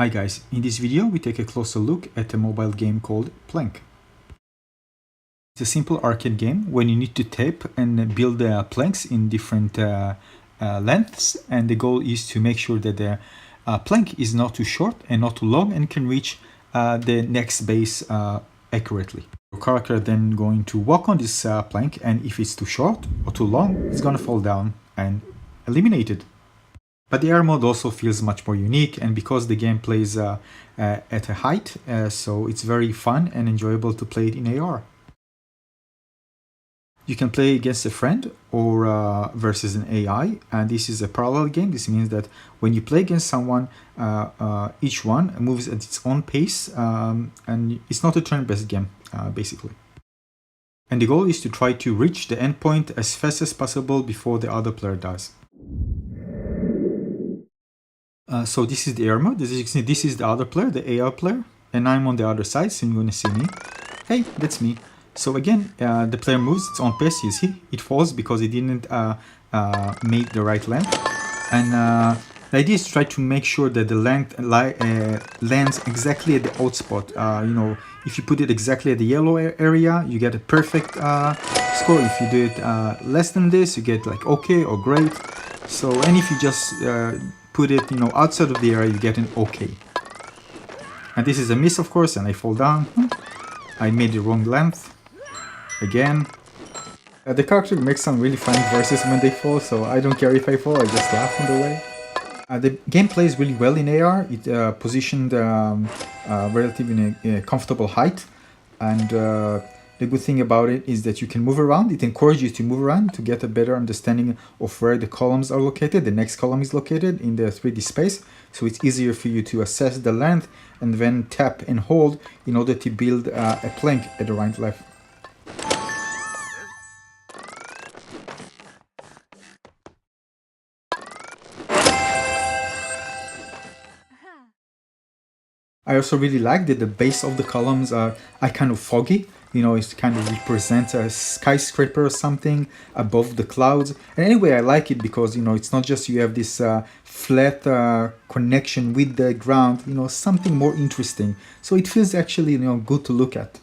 Hi guys, in this video we take a closer look at a mobile game called Plank. It's a simple arcade game when you need to tape and build planks in different lengths, and the goal is to make sure that the plank is not too short and not too long and can reach the next base accurately. Your character then going to walk on this plank, and if it's too short or too long, it's gonna fall down and eliminated. But the AR mode also feels much more unique, and because the game plays at a height, so it's very fun and enjoyable to play it in AR. You can play against a friend or versus an AI, and this is a parallel game. This means that when you play against someone, each one moves at its own pace, and it's not a turn-based game, basically. And the goal is to try to reach the endpoint as fast as possible before the other player does. So this is the AR mode. As you can see, this is the other player, the AR player, and I'm on the other side, so you're going to see me. Hey, that's me. So again, the player moves its own pace. You see, it falls because it didn't make the right length. And the idea is to try to make sure that the length lands exactly at the out spot. You know, if you put it exactly at the yellow area, you get a perfect score. If you do it less than this, you get like okay or great. So, and if you just put it, you know, outside of the area, you get an okay. And this is a miss, of course, and I fall down. I made the wrong length. Again. The character makes some really funny voices when they fall, so I don't care if I fall, I just laugh on the way. The game plays really well in AR. It positioned relatively in a comfortable height, and the good thing about it is that you can move around. It encourages you to move around to get a better understanding of where the columns are located. The next column is located in the 3D space, so it's easier for you to assess the length and then tap and hold in order to build a plank at the right level. I also really like that the base of the columns are kind of foggy. You know, it kind of represents a skyscraper or something above the clouds. And anyway, I like it because, you know, it's not just you have this flat connection with the ground, you know, something more interesting. So it feels actually, you know, good to look at.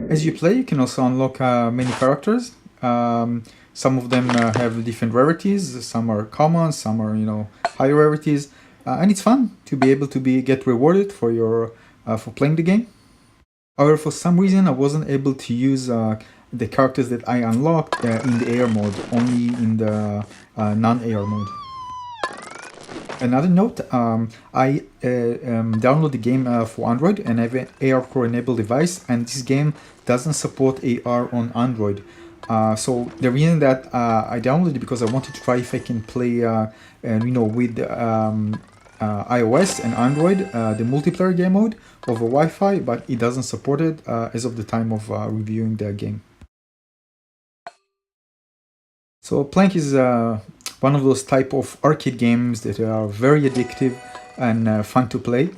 As you play, you can also unlock many characters. Some of them have different rarities. Some are common, some are, you know, higher rarities, and it's fun to be able to get rewarded for your for playing the game. However, for some reason, I wasn't able to use the characters that I unlocked in the AR mode, only in the non-AR mode. Another note, I download the game for Android and I have an AR Core enabled device, and this game doesn't support AR on Android. So the reason that I downloaded it because I wanted to try if I can play, you know, with iOS and Android, the multiplayer game mode over Wi-Fi, but it doesn't support it as of the time of reviewing the game. So Plank is one of those type of arcade games that are very addictive and fun to play.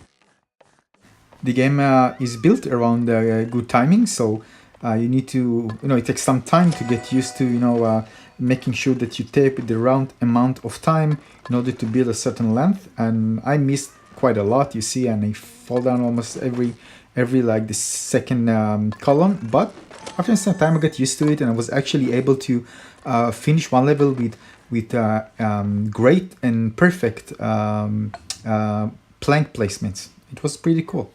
The game is built around good timing, so you need to, you know, it takes some time to get used to, you know, making sure that you tape the round amount of time in order to build a certain length. And I missed quite a lot, you see, and I fall down almost every like the second column. But after some time, I got used to it, and I was actually able to finish one level with great and perfect plank placements. It was pretty cool.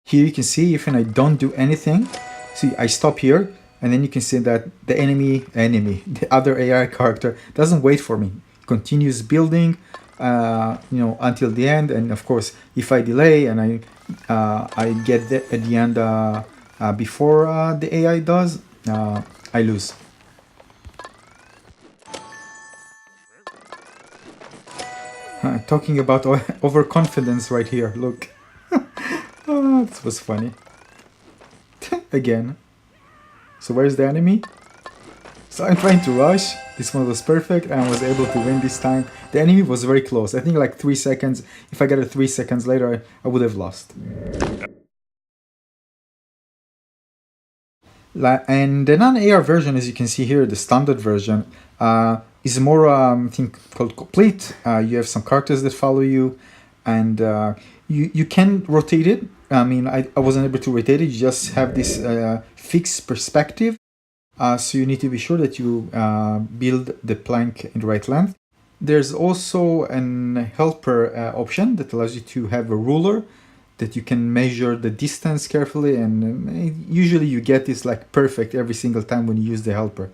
Here you can see if I don't do anything, see I stop here, and then you can see that the the other AI character doesn't wait for me. It continues building, you know, until the end. And of course, if I delay and I get at the end before the AI does, I lose. Talking about overconfidence right here, look. Oh, this was funny. Again. So where's the enemy? So I'm trying to rush. This one was perfect and I was able to win this time. The enemy was very close. I think like 3 seconds. If I got it 3 seconds later, I would have lost. And the non-AR version, as you can see here, the standard version, is more, I think, called complete. You have some characters that follow you, and you can rotate it. I mean, I wasn't able to rotate it. You just have this fixed perspective. So you need to be sure that you build the plank in the right length. There's also an helper option that allows you to have a ruler that you can measure the distance carefully, and usually you get this like perfect every single time when you use the helper.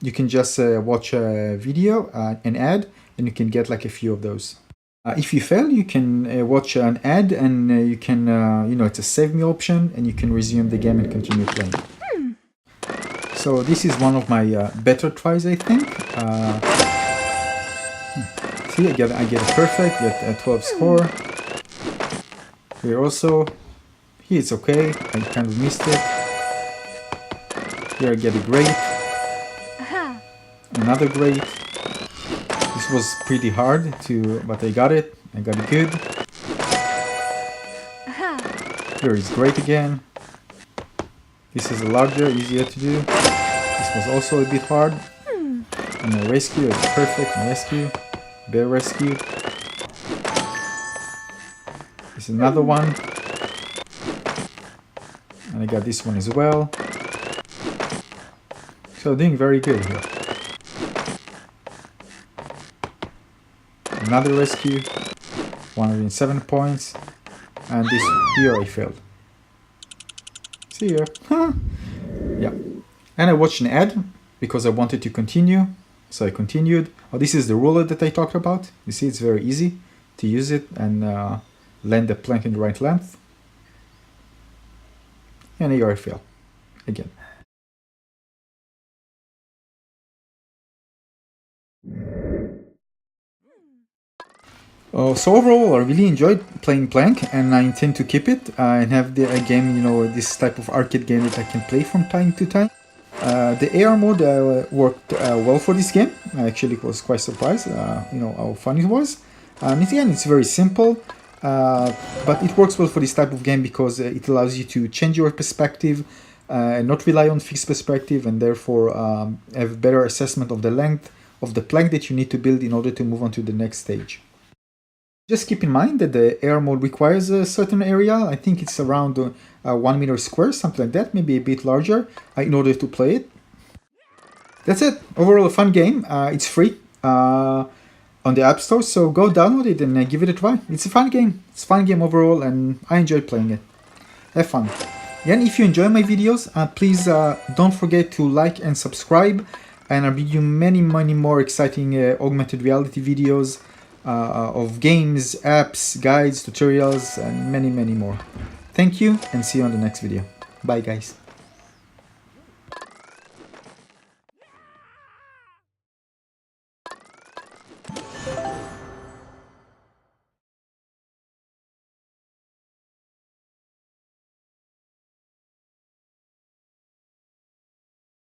You can just watch a video, an ad, and you can get like a few of those. If you fail, you can watch an ad, and you can, it's a save me option, and you can resume the game and continue playing. So this is one of my better tries, I think. See, I get a perfect, get a 12 score. Here also, here it's okay, I kind of missed it. Here I get a great. Another great. This was pretty hard but I got it. I got it good. Here is great again. This is larger, easier to do. This was also a bit hard. And a rescue, it's perfect. And rescue, bear rescue. This is another one. And I got this one as well. So doing very good here. Another rescue, 107 points, and this here I failed. See ya. Yeah. And I watched an ad because I wanted to continue, so I continued. Oh, this is the ruler that I talked about. You see, it's very easy to use it and land the plank in the right length. And here I fail again. So overall, I really enjoyed playing Plank, and I intend to keep it and have a game, this type of arcade game that I can play from time to time. The AR mode worked well for this game. I actually was quite surprised, how fun it was. And again, it's very simple, but it works well for this type of game because it allows you to change your perspective and not rely on fixed perspective, and therefore have better assessment of the length of the plank that you need to build in order to move on to the next stage. Just keep in mind that the AR mode requires a certain area. I think it's around 1 meter square, something like that, maybe a bit larger, in order to play it. That's it. Overall, a fun game. It's free on the App Store, so go download it and give it a try. It's a fun game. It's a fun game overall, and I enjoy playing it. Have fun. And if you enjoy my videos, please don't forget to like and subscribe, and I'll bring you many more exciting augmented reality videos of games, apps, guides, tutorials, and many more. Thank you, and see you on the next video. Bye guys.